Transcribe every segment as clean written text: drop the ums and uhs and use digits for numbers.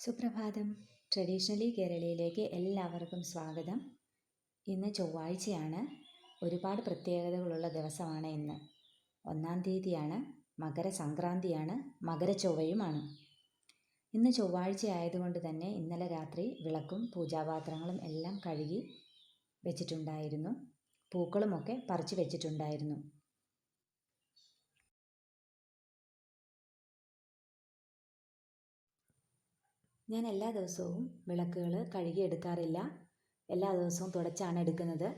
സുപ്രഭാതം. ട്രഡീഷണലി കേരളയിലേക്ക് എല്ലാവർക്കും സ്വാഗതം. ഇന്ന് ചൊവ്വാഴ്ചയാണ്. ഒരുപാട് പ്രത്യേകതകളുള്ള ദിവസമാണ് ഇന്ന്. 1-ാം തീയതിയാണ്. മകരസംക്രാന്തിയാണ്. മകരച്ചൊവ്വയുമാണ്. ഇന്ന് ചൊവ്വാഴ്ച ആയതുകൊണ്ട് തന്നെ ഇന്നലെ രാത്രി വിളക്കും പൂജാപാത്രങ്ങളും എല്ലാം കഴുകി വെച്ചിട്ടുണ്ടായിരുന്നു. പൂക്കളുമൊക്കെ പറിച്ചു വെച്ചിട്ടുണ്ടായിരുന്നു. ഞാൻ എല്ലാ ദിവസവും വിളക്കുകൾ കഴുകിയെടുക്കാറില്ല. എല്ലാ ദിവസവും തുടച്ചാണ് എടുക്കുന്നത്.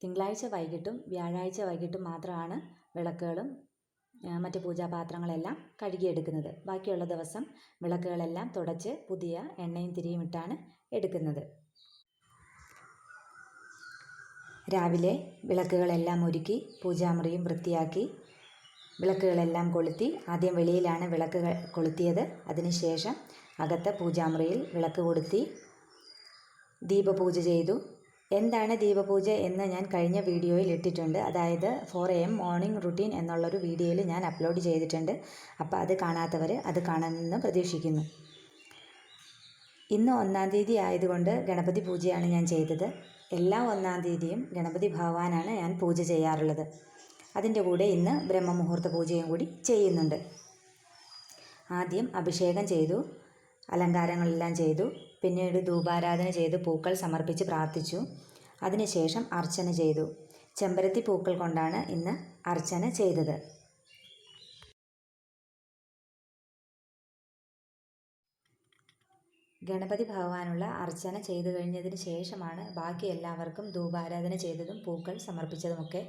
തിങ്കളാഴ്ച വൈകിട്ടും വ്യാഴാഴ്ച വൈകിട്ടും മാത്രമാണ് വിളക്കുകളും മറ്റ് പൂജാപാത്രങ്ങളെല്ലാം കഴുകിയെടുക്കുന്നത്. ബാക്കിയുള്ള ദിവസം വിളക്കുകളെല്ലാം തുടച്ച് പുതിയ എണ്ണയും തിരിയും ഇട്ടാണ് എടുക്കുന്നത്. രാവിലെ വിളക്കുകളെല്ലാം ഒരുക്കി പൂജാമുറിയും വൃത്തിയാക്കി വിളക്കുകളെല്ലാം കൊളുത്തി. ആദ്യം വെളിയിലാണ് വിളക്ക് കൊളുത്തിയത്. അതിനുശേഷം അകത്തെ പൂജാമുറിയിൽ വിളക്ക് കൊളുത്തി ദീപപൂജ ചെയ്തു. എന്താണ് ദീപപൂജ എന്ന് ഞാൻ കഴിഞ്ഞ വീഡിയോയിൽ ഇട്ടിട്ടുണ്ട്. അതായത് 4 AM മോർണിംഗ് റുട്ടീൻ എന്നുള്ളൊരു വീഡിയോയിൽ ഞാൻ അപ്ലോഡ് ചെയ്തിട്ടുണ്ട്. അപ്പോൾ അത് കാണാത്തവർ അത് കാണുമെന്ന് പ്രതീക്ഷിക്കുന്നു. ഇന്ന് 1-ാം തീയതി ആയതുകൊണ്ട് ഗണപതി പൂജയാണ് ഞാൻ ചെയ്തത്. എല്ലാ 1-ാം തീയതിയും ഗണപതി ഭഗവാനാണ് ഞാൻ പൂജ ചെയ്യാറുള്ളത്. അതിൻ്റെ കൂടെ ഇന്ന് ബ്രഹ്മമുഹൂർത്ത പൂജയും കൂടി ചെയ്യുന്നുണ്ട്. ആദ്യം അഭിഷേകം ചെയ്തു, അലങ്കാരങ്ങളെല്ലാം ചെയ്തു. പിന്നീട് ധൂപാരാധന ചെയ്ത് പൂക്കൾ സമർപ്പിച്ച് പ്രാർത്ഥിച്ചു. അതിനുശേഷം അർച്ചന ചെയ്തു. ചെമ്പരത്തി പൂക്കൾ കൊണ്ടാണ് ഇന്ന് അർച്ചന ചെയ്തത്. ഗണപതി ഭഗവാനുള്ള അർച്ചന ചെയ്തു കഴിഞ്ഞതിന് ശേഷമാണ് ബാക്കി എല്ലാവർക്കും ധൂപാരാധന ചെയ്തതും പൂക്കൾ സമർപ്പിച്ചതുമൊക്കെ.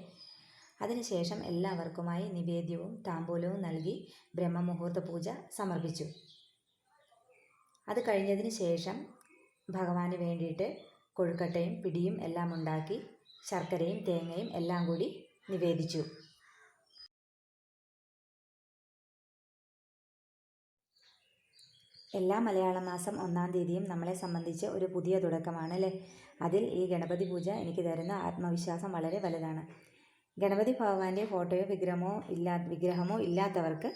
അതിനുശേഷം എല്ലാവർക്കുമായി നിവേദ്യവും താമ്പൂലവും നൽകി ബ്രഹ്മമുഹൂർത്ത പൂജ സമർപ്പിച്ചു. അത് കഴിഞ്ഞതിന് ശേഷം ഭഗവാന് വേണ്ടിയിട്ട് കൊഴുക്കട്ടയും പിടിയും എല്ലാം ഉണ്ടാക്കി ശർക്കരയും തേങ്ങയും എല്ലാം കൂടി നിവേദിച്ചു. എല്ലാ മലയാള മാസം 1-ാം തീയതിയും നമ്മളെ സംബന്ധിച്ച് ഒരു പുതിയ തുടക്കമാണ് അല്ലേ? അതിൽ ഈ ഗണപതി പൂജ എനിക്ക് തരുന്ന ആത്മവിശ്വാസം വളരെ വലുതാണ്. ഗണപതി ഭഗവാന്റെ ഫോട്ടോയോ വിഗ്രഹമോ ഇല്ലാത്തവർക്ക്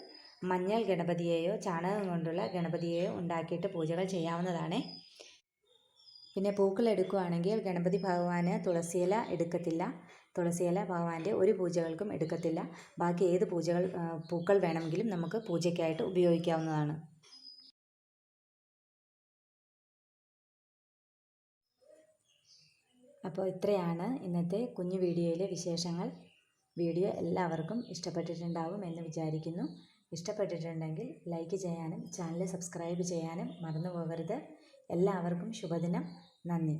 മഞ്ഞൾ ഗണപതിയെയോ ചാണകം കൊണ്ടുള്ള ഗണപതിയെയോ ഉണ്ടാക്കിയിട്ട് പൂജകൾ ചെയ്യാവുന്നതാണ്. പിന്നെ പൂക്കൾ എടുക്കുകയാണെങ്കിൽ ഗണപതി ഭഗവാന് തുളസിയില എടുക്കത്തില്ല. തുളസിയില ഭഗവാന്റെ ഒരു പൂജകൾക്കും എടുക്കത്തില്ല. ബാക്കി ഏത് പൂക്കൾ വേണമെങ്കിലും നമുക്ക് പൂജയ്ക്കായിട്ട് ഉപയോഗിക്കാവുന്നതാണ്. അപ്പോൾ ഇത്രയാണ് ഇന്നത്തെ കുഞ്ഞു വീഡിയോയിലെ വിശേഷങ്ങൾ. വീഡിയോ എല്ലാവർക്കും ഇഷ്ടപ്പെട്ടിട്ടുണ്ടാവും എന്ന് വിചാരിക്കുന്നു. ഇഷ്ടപ്പെട്ടിട്ടുണ്ടെങ്കിൽ ലൈക്ക് ചെയ്യാനും ചാനൽ സബ്സ്ക്രൈബ് ചെയ്യാനും മറന്നു പോകരുത്. എല്ലാവർക്കും ശുഭദിനം. നന്ദി.